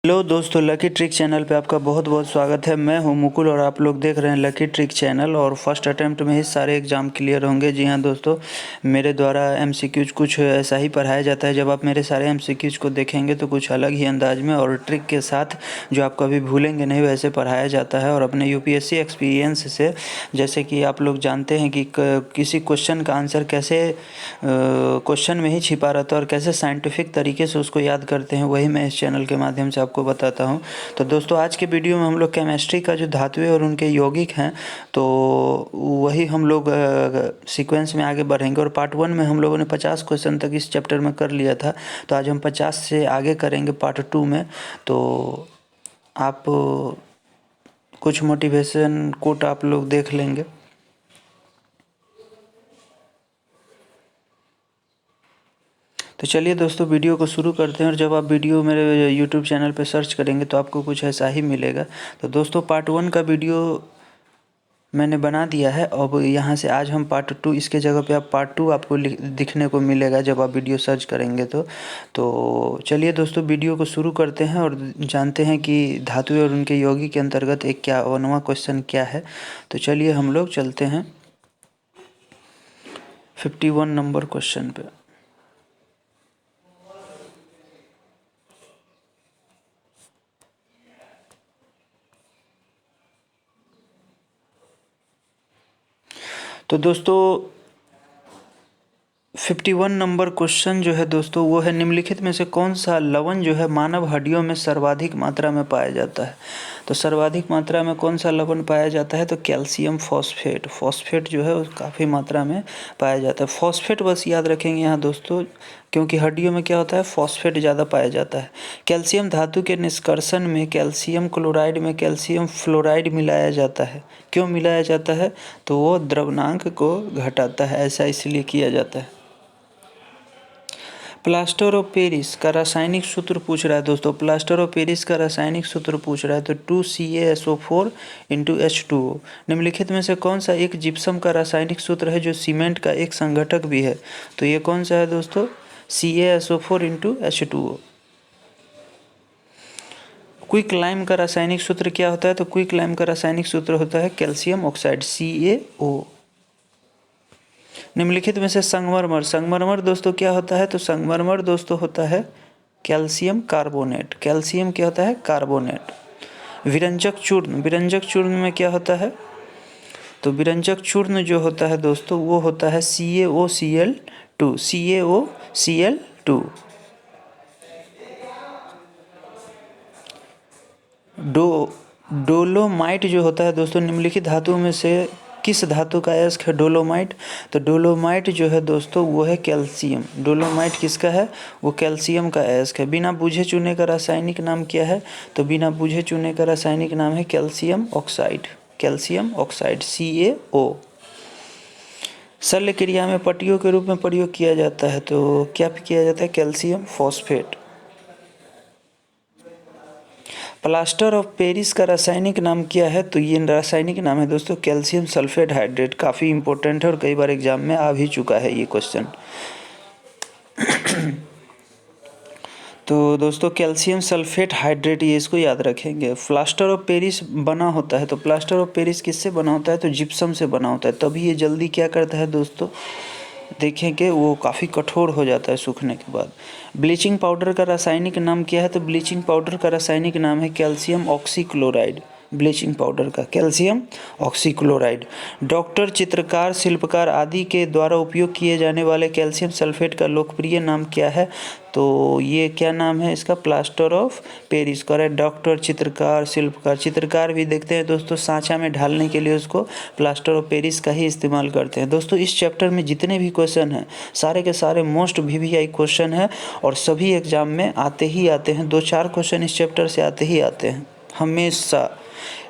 Hello दोस्तों, lucky trick channel पे आपका बहुत बहुत स्वागत है। मैं हूं मुकुल और आप लोग देख रहे हैं लकी ट्रिक चैनल। और फर्स्ट अटेम्प्ट में ही सारे एग्ज़ाम क्लियर होंगे। जी हाँ दोस्तों, मेरे द्वारा एमसीक्यूज कुछ ऐसा ही पढ़ाया जाता है। जब आप मेरे सारे एमसीक्यूज को देखेंगे तो कुछ अलग ही अंदाज में और ट्रिक के साथ जो आप कभी भूलेंगे नहीं वैसे पढ़ाया जाता है। और अपने यूपीएससी एक्सपीरियंस से, जैसे कि आप लोग जानते हैं कि किसी क्वेश्चन का आंसर कैसे क्वेश्चन में ही छिपा रहता है और कैसे साइंटिफिक तरीके से उसको याद करते हैं, वही मैं इस चैनल के माध्यम से आपको बताता हूं। तो दोस्तों, आज के वीडियो में हम लोग केमिस्ट्री का जो धातुएं और उनके यौगिक हैं तो वही हम लोग सीक्वेंस में आगे बढ़ेंगे। और पार्ट 1 में हम लोगों ने 50 क्वेश्चन तक इस चैप्टर में कर लिया था, तो आज हम 50 से आगे करेंगे पार्ट 2 में। तो आप कुछ मोटिवेशन कोट आप लोग देख लेंगे। तो चलिए दोस्तों, वीडियो को शुरू करते हैं। और जब आप वीडियो मेरे यूट्यूब चैनल पर सर्च करेंगे तो आपको कुछ ऐसा ही मिलेगा। तो दोस्तों, पार्ट 1 का वीडियो मैंने बना दिया है। अब यहाँ से आज हम पार्ट 2, इसके जगह पे आप पार्ट 2 आपको दिखने को मिलेगा जब आप वीडियो सर्च करेंगे तो चलिए दोस्तों, वीडियो को शुरू करते हैं और जानते हैं कि धातुएं और उनके यौगिक के अंतर्गत 51वां क्वेश्चन क्या है। तो चलिए हम लोग चलते हैं 51 नंबर क्वेश्चन पे। तो दोस्तों, 51 नंबर क्वेश्चन जो है दोस्तों वो है, निम्नलिखित में से कौन सा लवण जो है मानव हड्डियों में सर्वाधिक मात्रा में पाया जाता है। तो सर्वाधिक मात्रा में कौन सा लवण पाया जाता है, तो कैल्शियम फॉस्फेट। फॉस्फेट जो है वो काफ़ी मात्रा में पाया जाता है। फॉस्फेट बस याद रखेंगे यहाँ दोस्तों, क्योंकि हड्डियों में क्या होता है, फॉस्फेट ज़्यादा पाया जाता है। कैल्शियम धातु के निष्कर्षण में कैल्शियम क्लोराइड में कैल्शियम फ्लोराइड मिलाया जाता है। क्यों मिलाया जाता है, तो वो द्रव्यनांक को घटाता है, ऐसा इसलिए किया जाता है। प्लास्टर ऑफ पेरिस का रासायनिक सूत्र पूछ रहा है दोस्तों। प्लास्टर ऑफ पेरिस का रासायनिक सूत्र पूछ रहा है तो 2CaSO4 × H2O। निम्नलिखित में से कौन सा एक जिप्सम का रासायनिक सूत्र है जो सीमेंट का एक संघटक भी है। तो ये कौन सा है दोस्तों, CaSO4 × H2O। क्विक लाइम का रासायनिक सूत्र क्या होता है, तो क्विक लाइम का रासायनिक सूत्र होता है कैल्शियम ऑक्साइड, CaO। निम्नलिखित में से संगमरमर, संगमरमर दोस्तों क्या होता है, तो संगमरमर दोस्तों होता है कैल्शियम कार्बोनेट। कैल्शियम क्या होता है, कार्बोनेट। विरंजक चूर्ण, विरंजक चूर्ण में क्या होता है, तो विरंजक चूर्ण जो होता है दोस्तों वो होता है CaOCl2, CaOCl2। डोलोमाइट जो होता है दोस्तों, निम्नलिखित धातुओं में से किस धातु का अयस्क है डोलोमाइट। तो डोलोमाइट जो है दोस्तों वो है कैल्शियम। डोलोमाइट किसका है, वो कैल्शियम का अयस्क है। बिना बूझे चूने का रासायनिक नाम क्या है, तो बिना बूझे चूने का रासायनिक नाम है calcium oxide, calcium oxide, CaO। शल्य क्रिया में पट्टियों के रूप में प्रयोग किया जाता है, तो क्या किया जाता है, calcium phosphate. Plaster of Paris का रासायनिक नाम क्या है, तो ये रासायनिक नाम है दोस्तों कैल्शियम सल्फेट हाइड्रेट। काफ़ी इंपॉर्टेंट है और कई बार एग्जाम में आ भी चुका है ये क्वेश्चन। तो दोस्तों कैल्शियम सल्फेट हाइड्रेट, ये इसको याद रखेंगे। प्लास्टर ऑफ पेरिस बना होता है, तो प्लास्टर ऑफ पेरिस किससे बना होता है, तो जिप्सम से बना होता है। तभी ये जल्दी क्या करता है दोस्तों, देखेंगे वो काफ़ी कठोर हो जाता है सूखने के बाद। ब्लीचिंग पाउडर का रासायनिक नाम क्या है, तो ब्लीचिंग पाउडर का रासायनिक नाम है कैल्शियम ऑक्सीक्लोराइड। ब्लीचिंग पाउडर का कैल्शियम ऑक्सीक्लोराइड। डॉक्टर, चित्रकार, शिल्पकार आदि के द्वारा उपयोग किए जाने वाले कैल्शियम सल्फेट का लोकप्रिय नाम क्या है, तो ये क्या नाम है इसका, plaster of Paris. Correct, doctor, चित्रकार, शिल्पकार। चित्रकार भी देखते हैं दोस्तों सांचा में ढालने के लिए उसको प्लास्टर ऑफ पेरिस का ही इस्तेमाल करते हैं। दोस्तों इस चैप्टर में जितने भी क्वेश्चन हैं सारे के सारे मोस्ट VVI क्वेश्चन है और सभी एग्जाम में आते ही आते हैं। 2-4 क्वेश्चन इस चैप्टर से आते ही आते हैं हमेशा।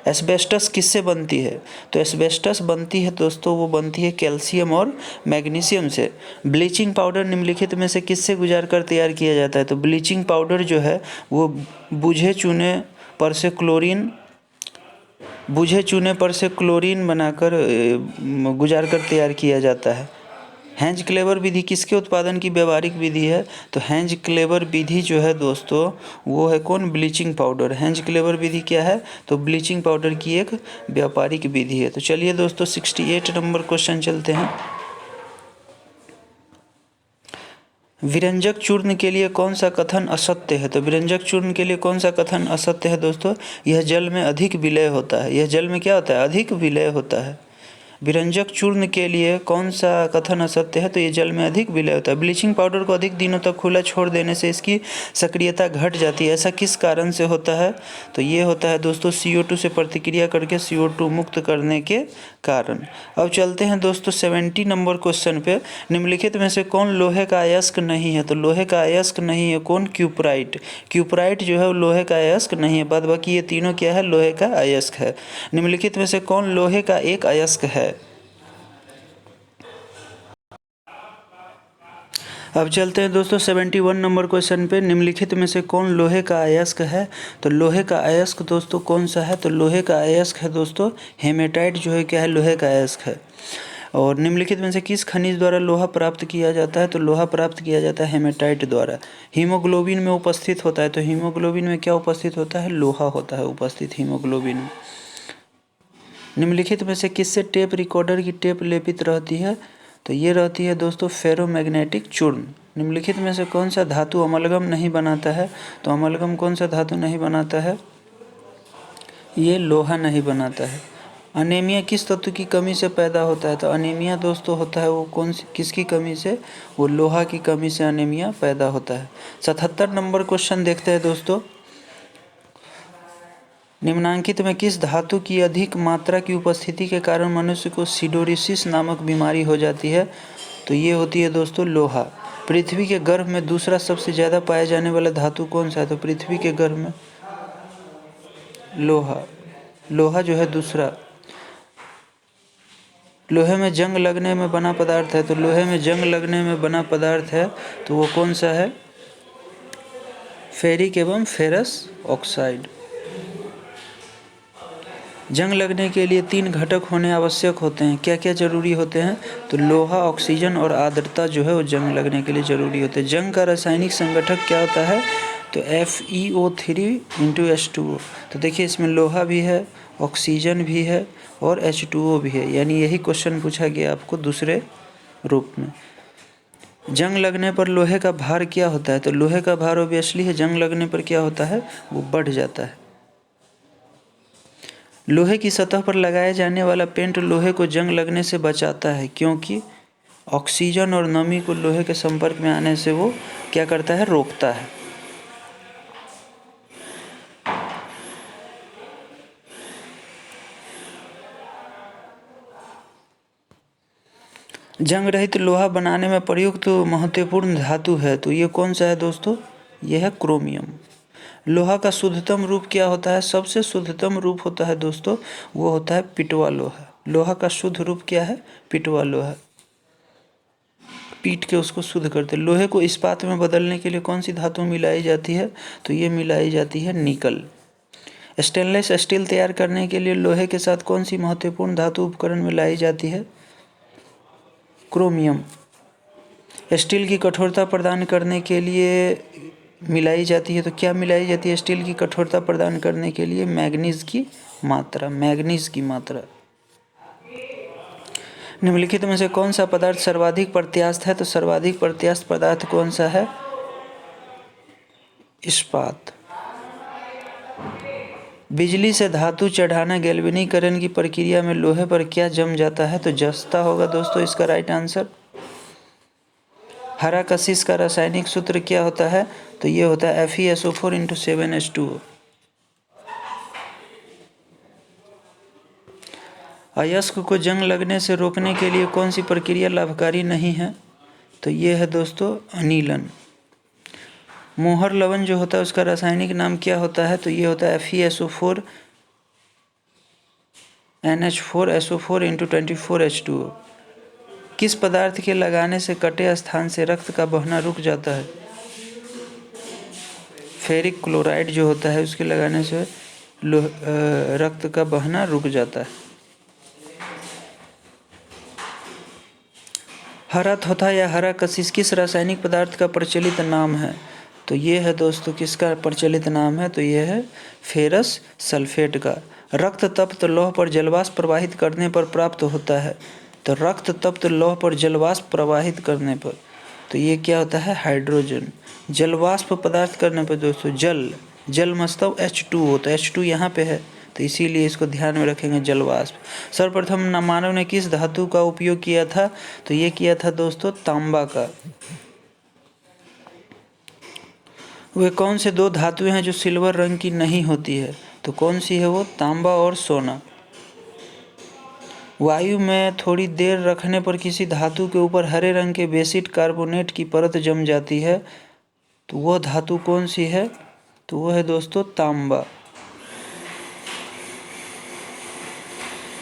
एस्बेस्टस किससे बनती है, तो एस्बेस्टस बनती है दोस्तों, वो बनती है कैल्शियम और मैग्नीशियम से। ब्लीचिंग पाउडर निम्नलिखित में से किससे गुजार कर तैयार किया जाता है, तो ब्लीचिंग पाउडर जो है वो बूझे चूने पर से क्लोरीन बनाकर गुजार कर तैयार किया जाता है। हेंज क्लेवर विधि किसके उत्पादन की व्यावहारिक विधि है? तो हेंज क्लेवर विधि जो है दोस्तों वो है कौन? Bleaching powder. हेंज क्लेवर विधि क्या है? तो ब्लीचिंग पाउडर की एक व्यापारिक विधि है। तो चलिए दोस्तों 68 नंबर क्वेश्चन चलते हैं। विरंजक चूर्ण के लिए कौन सा कथन असत्य है? तो विरंजक चूर्ण के लिए कौन सा कथन असत्य है दोस्तों? यह जल में अधिक विलय होता है। यह जल में क्या होता है? अधिक विलय होता है। विरंजक चूर्ण के लिए कौन सा कथन असत्य है? तो ये जल में अधिक विलय होता है। ब्लीचिंग पाउडर को अधिक दिनों तक खुला छोड़ देने से इसकी सक्रियता घट जाती है। ऐसा किस कारण से होता है? तो ये होता है दोस्तों CO2 से प्रतिक्रिया करके CO2 मुक्त करने के कारण। अब चलते हैं दोस्तों 70 नंबर क्वेश्चन पे। निम्नलिखित में से कौन लोहे का अयस्क नहीं है? तो लोहे का अयस्क नहीं है कौन? क्यूपराइट। क्यूपराइट जो है वो लोहे का अयस्क नहीं है। बाद बाकी ये तीनों क्या है? लोहे का अयस्क है। निम्नलिखित में से कौन लोहे का एक अयस्क है? अब चलते हैं दोस्तों 71 नंबर क्वेश्चन पे। निम्नलिखित में से कौन लोहे का अयस्क है? तो लोहे का अयस्क दोस्तों कौन सा है? तो लोहे का अयस्क है दोस्तों हेमेटाइट जो है क्या है? लोहे का अयस्क है। और निम्नलिखित में से किस खनिज द्वारा लोहा प्राप्त किया जाता है? तो लोहा प्राप्त किया जाता है हेमेटाइट द्वारा। हीमोग्लोबिन में उपस्थित होता है। तो हीमोग्लोबिन में क्या उपस्थित होता है? लोहा होता है उपस्थित हीमोग्लोबिन में। निम्नलिखित में से किससे टेप रिकॉर्डर की टेप लेपित रहती है? तो ये रहती है दोस्तों फेरोमैग्नेटिक चूर्ण। निम्नलिखित में से कौन सा धातु अमलगम नहीं बनाता है? तो अमलगम कौन सा धातु नहीं बनाता है? ये लोहा नहीं बनाता है। अनीमिया किस तत्व की कमी से पैदा होता है? तो अनीमिया दोस्तों होता है वो कौन सी किसकी कमी से? वो लोहा की कमी से अनीमिया पैदा होता है। 77 नंबर क्वेश्चन देखते हैं दोस्तों। निम्नांकित में किस धातु की अधिक मात्रा की उपस्थिति के कारण मनुष्य को सिडोरिसिस नामक बीमारी हो जाती है? तो ये होती है दोस्तों लोहा। पृथ्वी के गर्भ में दूसरा सबसे ज़्यादा पाया जाने वाला धातु कौन सा है? तो पृथ्वी के गर्भ में लोहा। लोहा जो है दूसरा। लोहे में जंग लगने में बना पदार्थ है। तो लोहे में जंग लगने में बना पदार्थ है तो वो कौन सा है? फेरिक एवं फेरस ऑक्साइड। जंग लगने के लिए 3 घटक होने आवश्यक होते हैं। क्या क्या जरूरी होते हैं? तो लोहा, ऑक्सीजन और आर्द्रता जो है वो जंग लगने के लिए ज़रूरी होते हैं। जंग का रासायनिक संगठक क्या होता है? तो FeO3 × H2O। तो देखिए इसमें लोहा भी है, ऑक्सीजन भी है और H2O भी है। यानी यही क्वेश्चन पूछा गया आपको दूसरे रूप में। जंग लगने पर लोहे का भार क्या होता है? तो लोहे का भार ऑब्वियसली है जंग लगने पर क्या होता है? वो बढ़ जाता है। लोहे की सतह पर लगाया जाने वाला पेंट लोहे को जंग लगने से बचाता है क्योंकि ऑक्सीजन और नमी को लोहे के संपर्क में आने से वो क्या करता है? रोकता है। जंग रहित लोहा बनाने में प्रयुक्त महत्वपूर्ण धातु है। तो ये कौन सा है दोस्तों? ये है क्रोमियम। लोहा का शुद्धतम रूप क्या होता है? सबसे शुद्धतम रूप होता है दोस्तों वो होता है पिटवा लोहा। लोहा का शुद्ध रूप क्या है? पिटवा लोहा। पीट के उसको शुद्ध करते। लोहे को इस्पात में बदलने के लिए कौन सी धातु मिलाई जाती है? तो ये मिलाई जाती है निकल। स्टेनलेस स्टील तैयार करने के लिए लोहे के साथ कौन सी महत्वपूर्ण धातु उपकरण में लाई जाती है? क्रोमियम। स्टील की कठोरता प्रदान करने के लिए मिलाई जाती है। तो क्या मिलाई जाती है स्टील की कठोरता प्रदान करने के लिए? मैग्नीज की मात्रा। मैग्नीज की मात्रा। निम्नलिखित में से कौन सा पदार्थ सर्वाधिक प्रत्यास्थ है? तो सर्वाधिक प्रत्यास्थ पदार्थ कौन सा है? इस्पात। बिजली से धातु चढ़ाना गैल्वेनीकरण की प्रक्रिया में लोहे पर क्या जम जाता है? तो जस्ता होगा दोस्तों इसका राइट आंसर। हरा कशिश का रासायनिक सूत्र क्या होता है? तो ये होता है FeSO4 × 7H2O। अयस्क को जंग लगने से रोकने के लिए कौन सी प्रक्रिया लाभकारी नहीं है? तो ये है दोस्तों अनिलन। मोहर लवण जो होता है उसका रासायनिक नाम क्या होता है? तो ये होता है FeSO4 NH4SO4 × 24H2O। किस पदार्थ के लगाने से कटे स्थान से रक्त का बहना रुक जाता है? फेरिक क्लोराइड जो होता है उसके लगाने से रक्त का बहना रुक जाता है। हरा थोथा या हरा कशिश किस रासायनिक पदार्थ का प्रचलित नाम है? तो ये है दोस्तों किसका प्रचलित नाम है? तो ये है फेरस सल्फेट का। रक्त तप्त लौह पर जलवाष्प प्रवाहित करने पर प्राप्त होता है। तो रक्त तप्त लौह पर जलवाष्प प्रवाहित करने पर, तो ये क्या होता है? हाइड्रोजन। जलवाष्प पदार्थ करने पर दोस्तों जल मतलब H2 होता है, H2 यहाँ पे है, तो इसीलिए इसको ध्यान में रखेंगे, जलवाष्प। सर्वप्रथम मानव ने किस धातु का उपयोग किया था? तो ये किया था दोस्तों तांबा का। वे कौन से दो धातुएं हैं जो सिल्वर रंग की नहीं होती है? तो कौन सी है वो? तांबा और सोना। वायु में थोड़ी देर रखने पर किसी धातु के ऊपर हरे रंग के बेसिड कार्बोनेट की परत जम जाती है, तो वह धातु कौन सी है? तो वो है दोस्तों तांबा।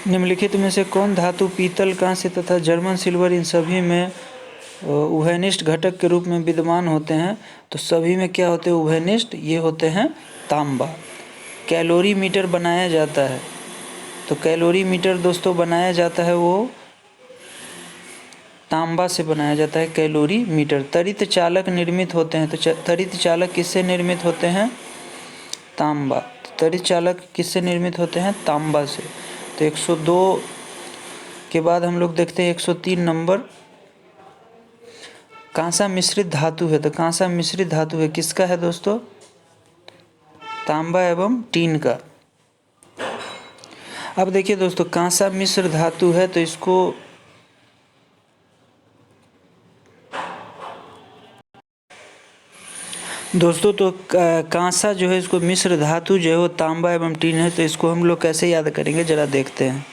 निम्नलिखित में से कौन धातु पीतल, कांस्य तथा जर्मन सिल्वर इन सभी में उभयनिष्ठ घटक के रूप में विद्यमान होते हैं? तो सभी में क्या होते हैं उभयनिष्ठ? ये होते हैं तांबा। कैलोरी मीटर बनाया जाता है, तो कैलोरी मीटर दोस्तों बनाया जाता है वो तांबा से बनाया जाता है कैलोरी मीटर। त्वरित चालक निर्मित होते हैं, तो त्वरित चालक किससे निर्मित होते हैं? तांबा। त्वरित चालक किससे निर्मित होते हैं? तांबा से। तो 102 के बाद हम लोग देखते हैं 103 नंबर, कांसा मिश्रित धातु है। तो कांसा मिश्रित धातु है किसका है दोस्तों? तांबा एवं टीन का। अब देखिए दोस्तों कांसा मिश्र धातु है, तो इसको दोस्तों तो कांसा जो है इसको मिश्र धातु जो है वो तांबा एवं टीन है, तो इसको हम लोग कैसे याद करेंगे जरा देखते हैं।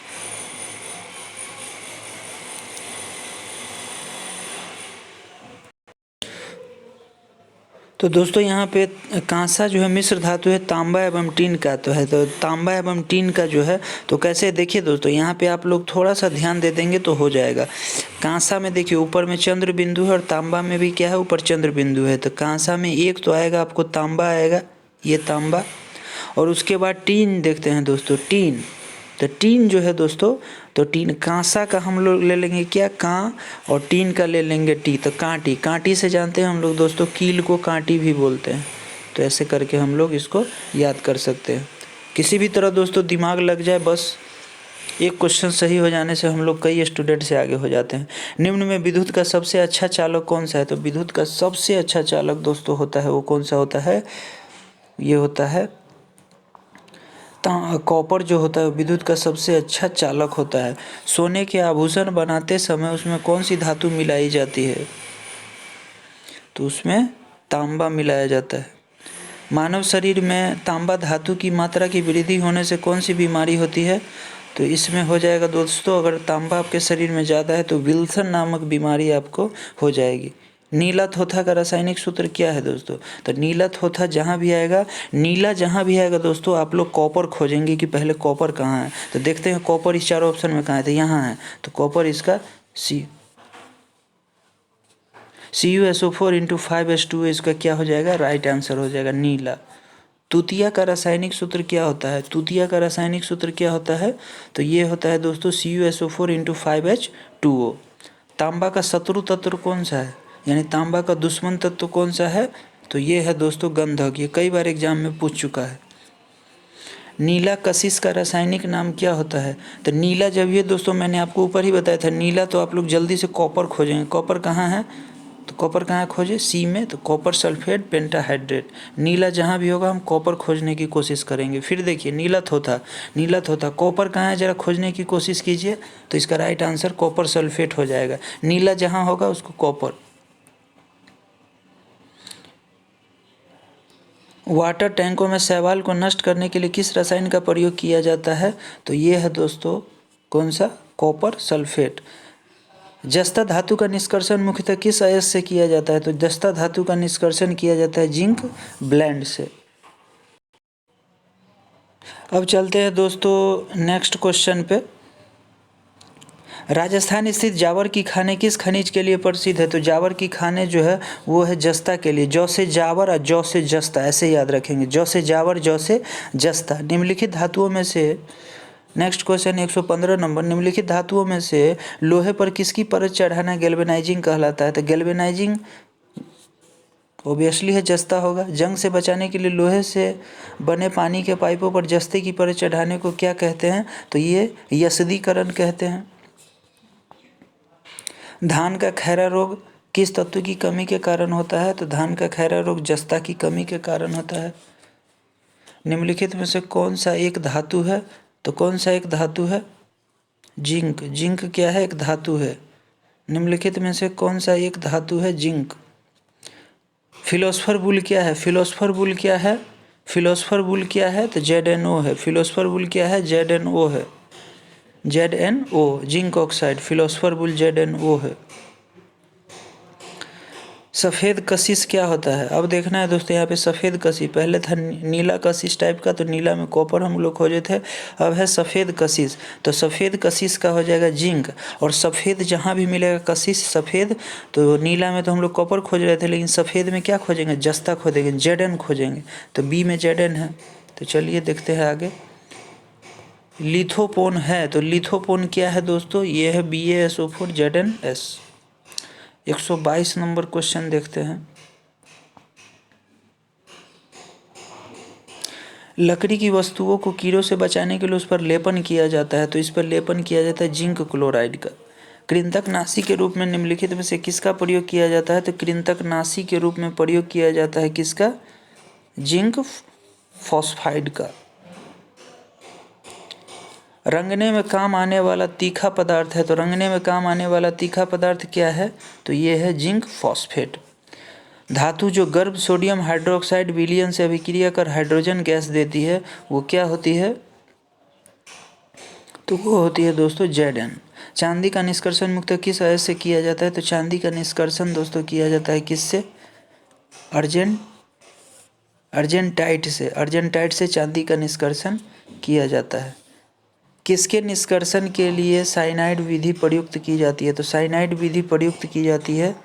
तो दोस्तों यहाँ पे कांसा जो है मिश्र धातु है तांबा एवं टीन का, तो है तो तांबा एवं टीन का जो है तो कैसे देखिए दोस्तों, यहाँ पे आप लोग थोड़ा सा ध्यान दे देंगे तो हो जाएगा। कांसा में देखिए ऊपर में चंद्र बिंदु है और तांबा में भी क्या है? ऊपर चंद्र बिंदु है। तो कांसा में एक तो आएगा आपको तांबा आएगा, ये तांबा, और उसके बाद टीन देखते हैं दोस्तों, टीन। तो टीन जो है दोस्तों, तो टीन कांसा का हम लोग ले लेंगे क्या? कां, और टीन का ले लेंगे टी, तो कांटी। कांटी से जानते हैं हम लोग दोस्तों कील को कांटी भी बोलते हैं। तो ऐसे करके हम लोग इसको याद कर सकते हैं। किसी भी तरह दोस्तों दिमाग लग जाए, बस एक क्वेश्चन सही हो जाने से हम लोग कई स्टूडेंट से आगे हो जाते हैं। निम्न में विद्युत का सबसे अच्छा चालक कौन सा है? तो विद्युत का सबसे अच्छा चालक दोस्तों होता है वो कौन सा होता है? ये होता है कॉपर जो होता है विद्युत का सबसे अच्छा चालक होता है। सोने के आभूषण बनाते समय उसमें कौन सी धातु मिलाई जाती है? तो उसमें तांबा मिलाया जाता है। मानव शरीर में तांबा धातु की मात्रा की वृद्धि होने से कौन सी बीमारी होती है? तो इसमें हो जाएगा दोस्तों, अगर तांबा आपके शरीर में ज़्यादा है तो विल्सन नामक बीमारी आपको हो जाएगी। नीला थोथा का रासायनिक सूत्र क्या है दोस्तों? तो नीला थोथा जहाँ भी आएगा, नीला जहाँ भी आएगा दोस्तों, आप लोग कॉपर खोजेंगे कि पहले कॉपर कहाँ है। तो देखते हैं कॉपर इस चारों ऑप्शन में कहाँ है, तो यहाँ है। तो कॉपर इसका CuSO4 × 5H2 इसका क्या हो जाएगा? राइट आंसर हो जाएगा नीला। तूतिया का रासायनिक सूत्र क्या होता है? तूतिया का रासायनिक सूत्र क्या होता है? तो ये होता है दोस्तों CuSO4 × 5H2O। तांबा का शत्रु तत्व कौन सा है, यानी तांबा का दुश्मन तत्व कौन सा है? तो ये है दोस्तों गंधक। ये कई बार एग्जाम में पूछ चुका है। नीला कशिश का रासायनिक नाम क्या होता है? तो नीला जब ये दोस्तों मैंने आपको ऊपर ही बताया था नीला, तो आप लोग जल्दी से कॉपर खोजेंगे। कॉपर कहाँ है? तो कॉपर कहाँ खोजे? सी में। तो कॉपर सल्फेट पेंटाहाइड्रेट। नीला जहाँ भी होगा हम कॉपर खोजने की कोशिश करेंगे। फिर देखिए नीला थोथा, नीला थोथा कॉपर कहाँ है जरा खोजने की कोशिश कीजिए। तो इसका राइट आंसर कॉपर सल्फेट हो जाएगा। नीला जहाँ होगा उसको कॉपर। वाटर टैंकों में शैवाल को नष्ट करने के लिए किस रसायन का प्रयोग किया जाता है? तो ये है दोस्तों कौन सा? Copper sulphate. जस्ता धातु का निष्कर्षण मुख्यतः किस अयस्क से किया जाता है? तो जस्ता धातु का निष्कर्षण किया जाता है जिंक ब्लेंड से। अब चलते हैं दोस्तों नेक्स्ट क्वेश्चन पे। राजस्थान स्थित जावर की खाने किस खनिज के लिए प्रसिद्ध है? तो जावर की खाने जो है वो है जस्ता के लिए। जौ से जावर और जौ से जस्ता, ऐसे याद रखेंगे। जौ से जावर, जौ से जस्ता। निम्नलिखित धातुओं में से नेक्स्ट क्वेश्चन 115 नंबर, निम्नलिखित धातुओं में से लोहे पर किसकी परत चढ़ाना गैल्वेनाइजिंग कहलाता है? तो गैल्वेनाइजिंग ओबियसली है जस्ता होगा। जंग से बचाने के लिए लोहे से बने पानी के पाइपों पर जस्ते की परत चढ़ाने को क्या कहते हैं? तो ये यस्दीकरण कहते हैं। धान का खैरा रोग किस तत्व की कमी के कारण होता है? तो धान का खैरा रोग जस्ता की कमी के कारण होता है। निम्नलिखित में से कौन सा एक धातु है? तो कौन सा एक धातु है? जिंक। जिंक क्या है? एक धातु है। निम्नलिखित में से कौन सा एक धातु है? जिंक। फिलोसफर बुल क्या है? फिलोसफर बुल क्या है? फिलोसफर बुल क्या है? तो ZnO है। फिलोसफर बुल क्या है? ZnO है। ZnO zinc oxide, philosopher bull ZnO है। सफ़ेद कशिश क्या होता है? अब देखना है दोस्तों, यहाँ पे सफ़ेद कशिश, पहले था नीला कशिश टाइप का, तो नीला में कॉपर हम लोग खोजे थे, अब है सफ़ेद कशिश। तो सफ़ेद कशिश का हो जाएगा जिंक। और सफ़ेद जहाँ भी मिलेगा कशिश सफ़ेद, तो नीला में तो हम लोग कॉपर खोज रहे थे, लेकिन सफ़ेद में क्या खोजेंगे? जस्ता खोजेंगे, Zn खोजेंगे। तो बी में Zn है। तो चलिए देखते हैं आगे। लिथोपोन है, तो लिथोपोन क्या है दोस्तों? ये है BaSO4 ZnS। 122 नंबर क्वेश्चन देखते हैं। लकड़ी की वस्तुओं को कीड़ों से बचाने के लिए उस पर लेपन किया जाता है, तो इस पर लेपन किया जाता है जिंक क्लोराइड का। कृंतकनाशी के रूप में निम्नलिखित में से किसका प्रयोग किया जाता है? तो कृंतकनाशी के रूप में प्रयोग किया जाता है किसका? जिंक फॉस्फाइड का। रंगने में काम आने वाला तीखा पदार्थ है, तो रंगने में काम आने वाला तीखा पदार्थ क्या है? तो ये है जिंक फॉस्फेट। धातु जो गर्भ सोडियम हाइड्रोक्साइड विलयन से अभिक्रिया कर हाइड्रोजन गैस देती है, वो क्या होती है? तो वो होती है दोस्तों Zn। चांदी का निष्कर्षण मुख्यतः किस अयस्क से किया जाता है? तो चांदी का निष्कर्षण दोस्तों किया जाता है किससे? अर्जेंटाइट से। अर्जेंटाइट से चांदी का निष्कर्षण किया जाता है। किसके निष्कर्षण के लिए साइनाइड विधि प्रयुक्त की जाती है? तो साइनाइड विधि प्रयुक्त की जाती है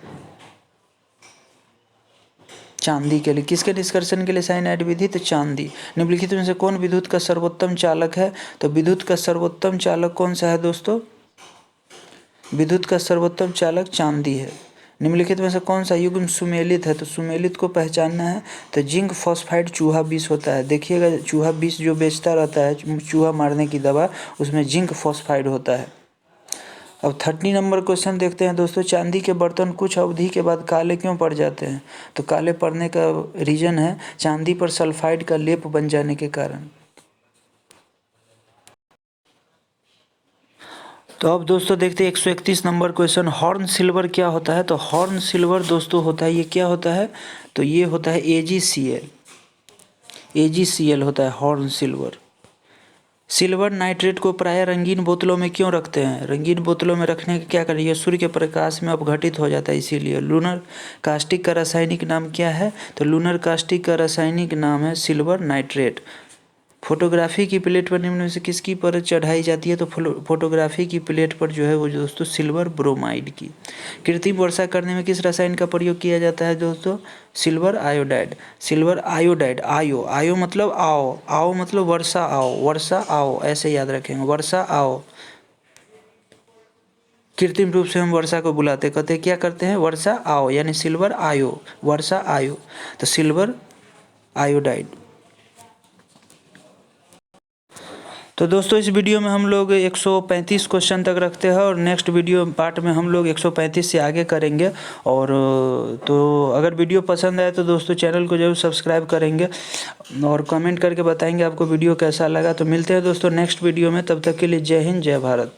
चांदी के लिए। किसके निष्कर्षण के लिए साइनाइड विधि? तो चांदी। निम्नलिखित में से कौन विद्युत का सर्वोत्तम चालक है? तो विद्युत का सर्वोत्तम चालक कौन सा है दोस्तों? विद्युत का सर्वोत्तम चालक चांदी है। निम्नलिखित में से कौन सा युग्म सुमेलित है? तो सुमेलित को पहचानना है, तो जिंक फॉस्फाइड चूहा विष होता है। देखिएगा चूहा विष जो बेचता रहता है, चूहा मारने की दवा, उसमें जिंक फॉस्फाइड होता है। अब 30 नंबर क्वेश्चन देखते हैं दोस्तों। चांदी के बर्तन कुछ अवधि के बाद काले क्यों पड़ जाते हैं? तो काले पड़ने का रीज़न है चांदी पर सल्फाइड का लेप बन जाने के कारण। तो अब दोस्तों देखते हैं 131 नंबर क्वेश्चन। हॉर्न सिल्वर क्या होता है? तो हॉर्न सिल्वर दोस्तों होता है, ये क्या होता है? तो ये होता है AgCl। AgCl होता है हॉर्न सिल्वर। सिल्वर नाइट्रेट को प्रायः रंगीन बोतलों में क्यों रखते हैं? रंगीन बोतलों में रखने का क्या करें? ये सूर्य के प्रकाश में अपघटित हो जाता है, इसीलिए। लूनर कास्टिक का रासायनिक नाम क्या है? तो लूनर कास्टिक का रासायनिक नाम है सिल्वर नाइट्रेट। फोटोग्राफी की प्लेट पर निम्न में से किसकी परत चढ़ाई जाती है? तो फोटोग्राफी की प्लेट पर जो है वो दोस्तों सिल्वर ब्रोमाइड की। कृत्रिम वर्षा करने में किस रसायन का प्रयोग किया जाता है दोस्तों? Silver iodide. Silver iodide. आयो, आयो मतलब आओ, आओ मतलब वर्षा आओ, वर्षा आओ, ऐसे याद रखेंगे, वर्षा आओ। कृत्रिम रूप से हम वर्षा को बुलाते, कहते क्या करते हैं? वर्षा आओ, यानी सिल्वर आयो, वर्षा आयो, तो सिल्वर आयोडाइड। तो दोस्तों इस वीडियो में हम लोग 135 क्वेश्चन तक रखते हैं, और नेक्स्ट वीडियो पार्ट में हम लोग 135 से आगे करेंगे। और तो अगर वीडियो पसंद आए तो दोस्तों चैनल को जरूर सब्सक्राइब करेंगे और कमेंट करके बताएंगे आपको वीडियो कैसा लगा। तो मिलते हैं दोस्तों नेक्स्ट वीडियो में, तब तक के लिए जय हिंद, जय भारत।